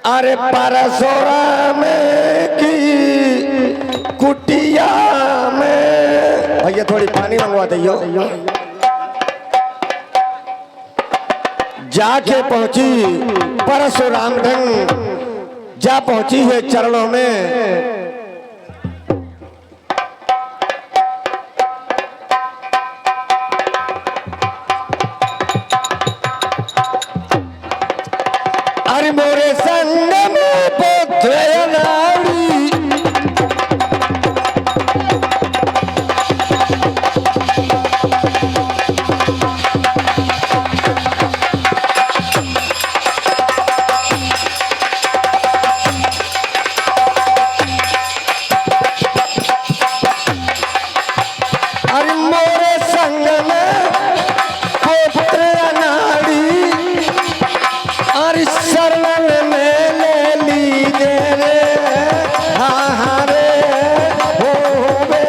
अरे परशुराम की कुटिया में। भैया थोड़ी पानी मंगवा दियो। जाके पहुंची परशुराम ढंग, जा पहुंची है चरणों में। अरे मोरे संग में पुत्र नारी, अरे मोरे संग में पुत्र नारी, अरे शरण में ले लीजे रे। हाँ हाँ रे हो बे।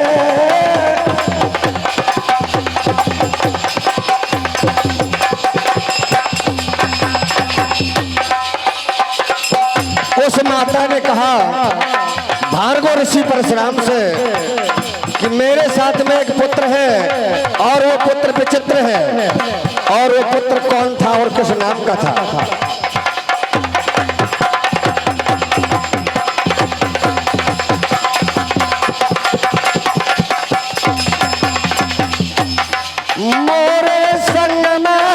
उस माता ने कहा भार्गव ऋषि परशुराम से कि मेरे साथ में एक पुत्र है और वो पुत्र विचित्र है, और वो पुत्र कौन था और किस नाम का था। मोरे संग में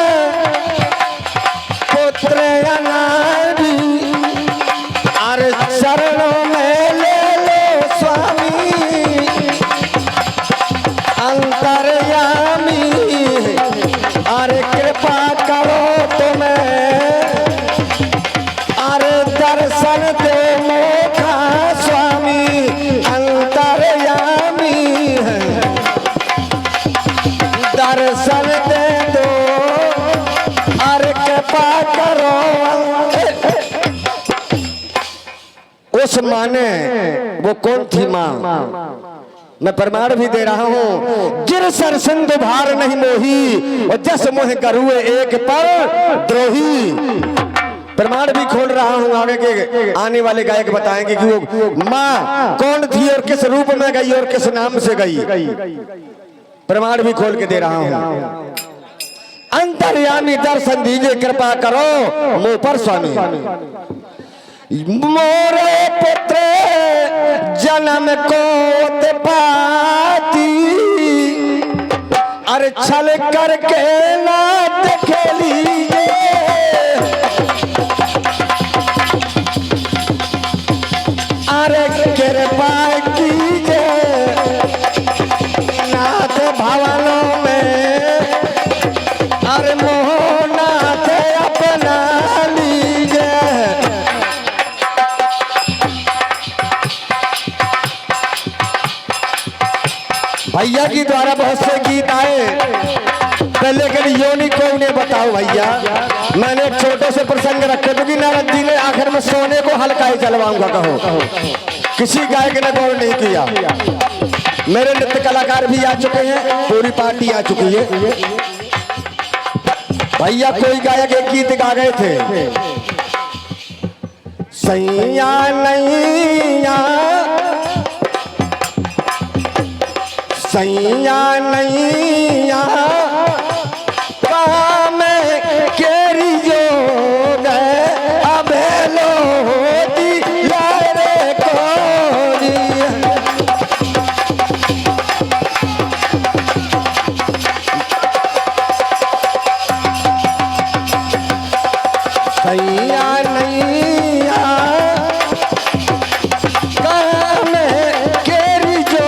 पुत्र नारी, अरे चरणों में ले लो स्वामी अंतर्यामी। अरे कृपा करो तुम्हें, अरे दर्शन दे मोखा स्वामी अंतर्यामी। दर्शन दे दो, अरे कृपा करो। उस माँ ने, वो कौन थी माँ, मैं प्रमाण भी दे रहा हूं। गिर सर सिंधु भार नहीं मोही, और जस मोह करुए एक पर द्रोही। प्रमाण भी खोल रहा हूं, आगे के आने वाले गायक बताएंगे कि वो माँ कौन थी और किस रूप में गई और किस नाम से गई। प्रमाण भी खोल के दे रहा हूं। अंतर्यामी दर्शन दीजिए, कृपा करो मुंह पर स्वामी। मोरे पुत्र जन्म को पाती, अरे छल करके लात खेलिए। अरे कृपा कीजिए नाथ भवनों में, अरे मोहनाथ अपना लीजिए। भैया की द्वारा बहुत से गीत आए, पहले के योनि को उन्हें बताओ भैया। मैंने एक छोटे से प्रसंग रखे, क्योंकि नारद जी ने आखिर में सोने को हल्का ही चलवाऊंगा। कहो किसी गायक ने गौर नहीं किया। मेरे नृत्य कलाकार भी आ चुके हैं, पूरी पार्टी आ चुकी है। भैया कोई गायक एक गीत गा गए थे, सैया नैया सैया नैया काम केरी जो गए अबेलो दिलारे कोरी। सैया नैया काम केरी जो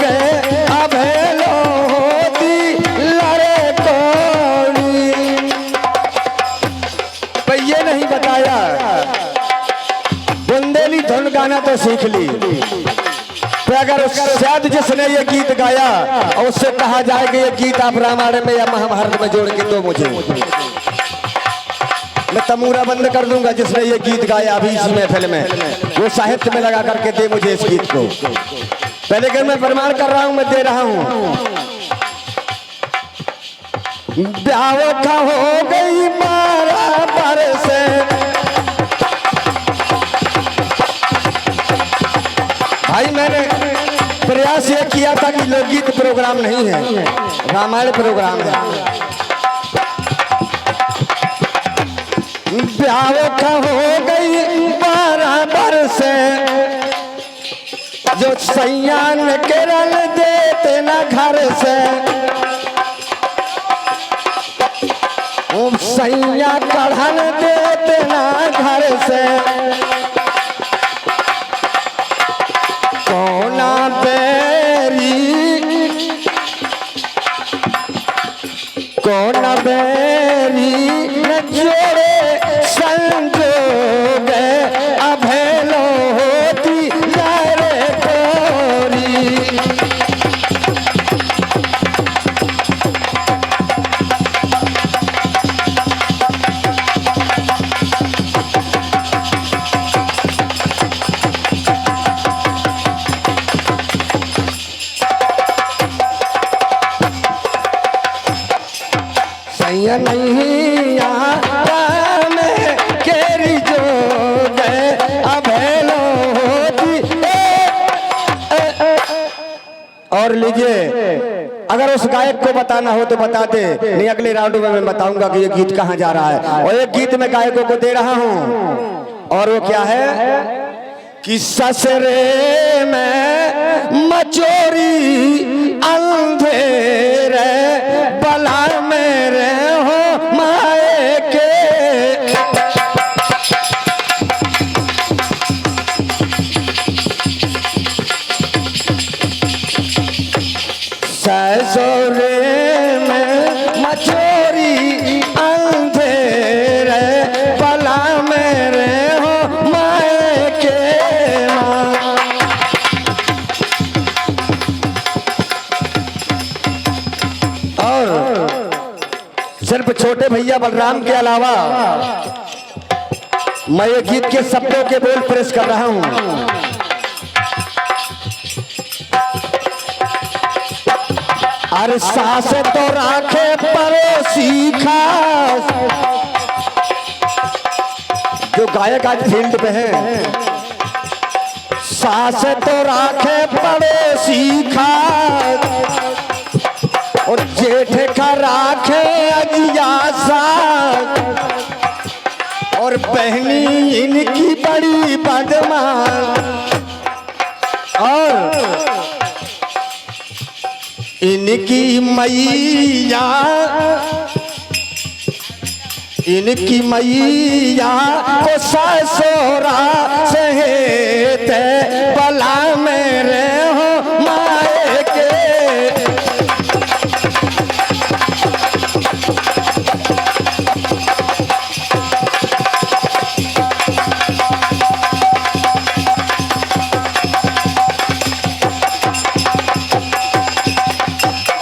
गए अबेलो दिलारे कोरी। पर ये नहीं बताया, बुंदेली धुन गाना तो सीख ली, तो अगर शायद जिसने ये गीत गाया और उससे कहा जाए कि ये गीत आप रामायण में या महाभारत में जोड़ के दो मुझे, मैं तमूरा बंद कर दूंगा। जिसने ये गीत गाया अभी इसी महफिल में, वो साहित्य में लगा करके दे मुझे इस गीत को। पहले कि मैं प्रमाण कर रहा हूं, मैं दे रहा हूं। ब्याह का हो गई 12 बरस, किया था कि लोकगीत प्रोग्राम नहीं है, रामायण प्रोग्राम है। ब्याह हो गई 12 वर्ष जो सैया न केरल देते ना घर से, सैया कढ़न देते ना घर से। कोना बेरी न जोड़े संजोग अभेलो होती रे कोरी। सैया नहीं आता में केरी जो गए अभेलो होती। और लीजिए, अगर उस गायक को बताना हो तो बता दे, नहीं अगले राउंड में मैं बताऊंगा कि ये गीत कहाँ जा रहा है। और एक गीत मैं गायकों को दे रहा हूँ, और वो क्या है कि ससरे में मचोरी अंधेरे बला मेरे हो माए के। ससुरे में मचोरी अंधेरे बला मेरे हो माए के। और सिर्फ छोटे भैया बलराम के अलावा मैं ये गीत के शब्दों के बोल प्रेस कर रहा हूं। अरे सास तो राखे पड़ोसी खास, जो गायक आज फील्ड पे है, सास तो राखे पड़ोसी खास और जेठ का राखे अजिया सास, और बहनी इनकी बड़ी बदमाश, और इनकी मैया को ससुरा सहेते बला मेरे हो माए के।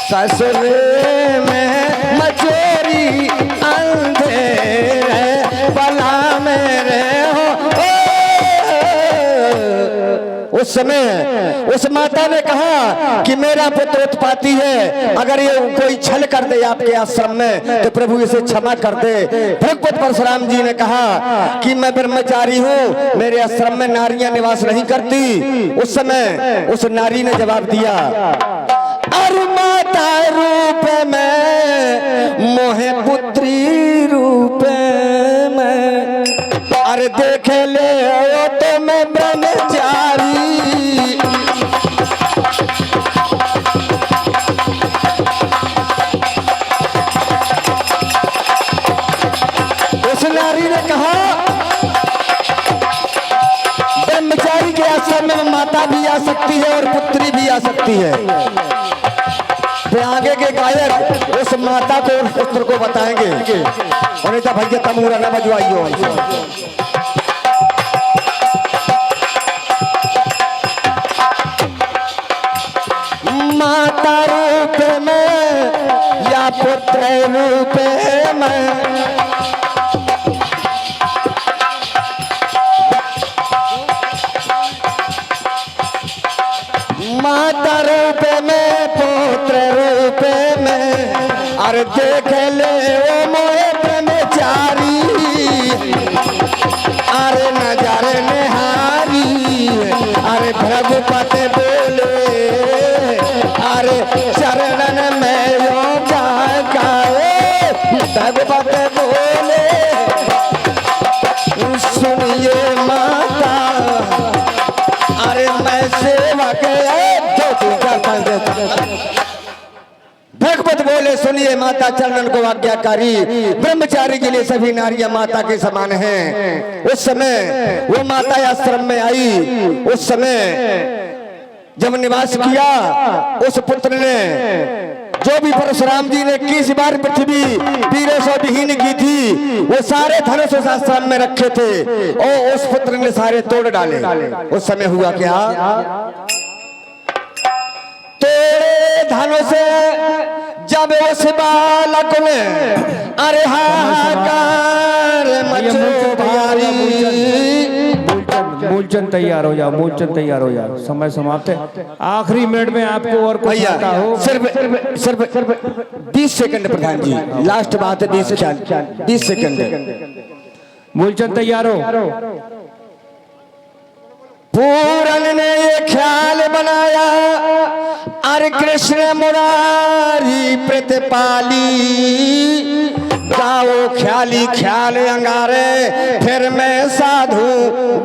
ससुरे में मचोरी अंधेरे बला मेरे हो। उस समय उस माता ने कहा कि मेरा पुत्र उत्पाती है, अगर ये कोई छल कर दे आपके आश्रम में तो प्रभु इसे क्षमा कर दे। भगवत परशुराम जी ने कहा कि मैं ब्रह्मचारी हूँ, मेरे आश्रम में नारियां निवास नहीं करती। उस समय उस नारी ने जवाब दिया, अरे माता रूप में मोहे पुत्री रूप में, अरे देख ले ओ तो मैं ब्रह्मचारी। उस नारी ने कहा ब्रह्मचारी के आश्रम में माता भी आ सकती है और पुत्री भी आ सकती है। आगे के गायक उस माता को उस पुत्र को बताएंगे। और तो भैया तमूरा न बजवाइयो। माता रूप में या पुत्र रूप में, माता रूप में पुत्र रूप में, अरे देख ले ओ मोए ब्रह्मचारी, अरे नजर निहारी, अरे भगवत बोले लिए माता चरणन को आज्ञाकारी, ब्रह्मचारी के लिए सभी नारियां माता के समान हैं। उस समय वो माता आश्रम में आई, उस समय जब निवास किया, उस पुत्र ने जो भी परशुराम जी ने 21 बार पृथ्वी वीरों से विहीन की थी, वो सारे धनुष उस आश्रम में रखे थे और उस पुत्र ने सारे तोड़ डाले। उस समय हुआ क्या, तोड़े धनुष जब उस बालक ने अरे हाहाकार मचो भारी। मूलचंद तैयार हो जाओ, मूलचंद तैयार हो जाओ, समय समाप्त है। आखिरी मिनट में आपको और कुछ आता हो, सिर्फ 20 सेकंड प्रधान जी, लास्ट बात है, 20 सेकंड। मूलचंद तैयार हो। पूरन ने ये ख्याल बनाया, अरे कृष्ण मुरारी प्रतिपाली, गाओ ख्याली ख्याल अंगारे, फिर मैं साधु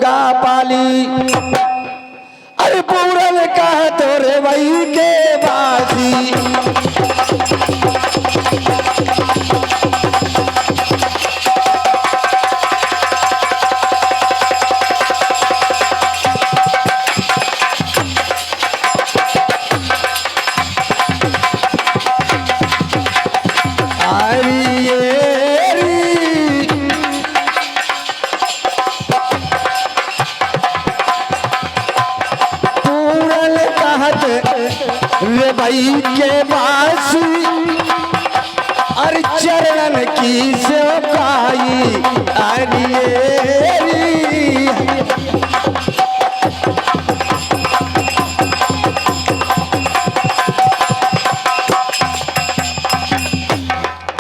गा पाली। अरे पूरन का तोरे वही के बासी, रे भाई के बासी, अरे चरणन की सेवकाई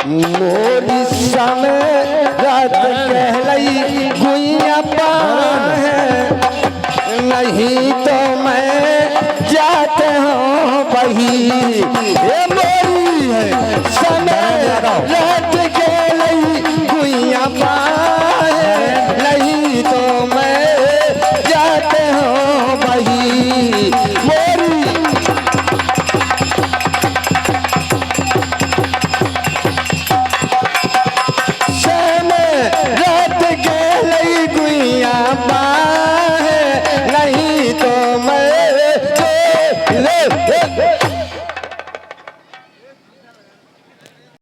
मोरी समय रात कहलई गुइया पान है, नहीं तो मैं जाते हो वही, ये मोरी है समय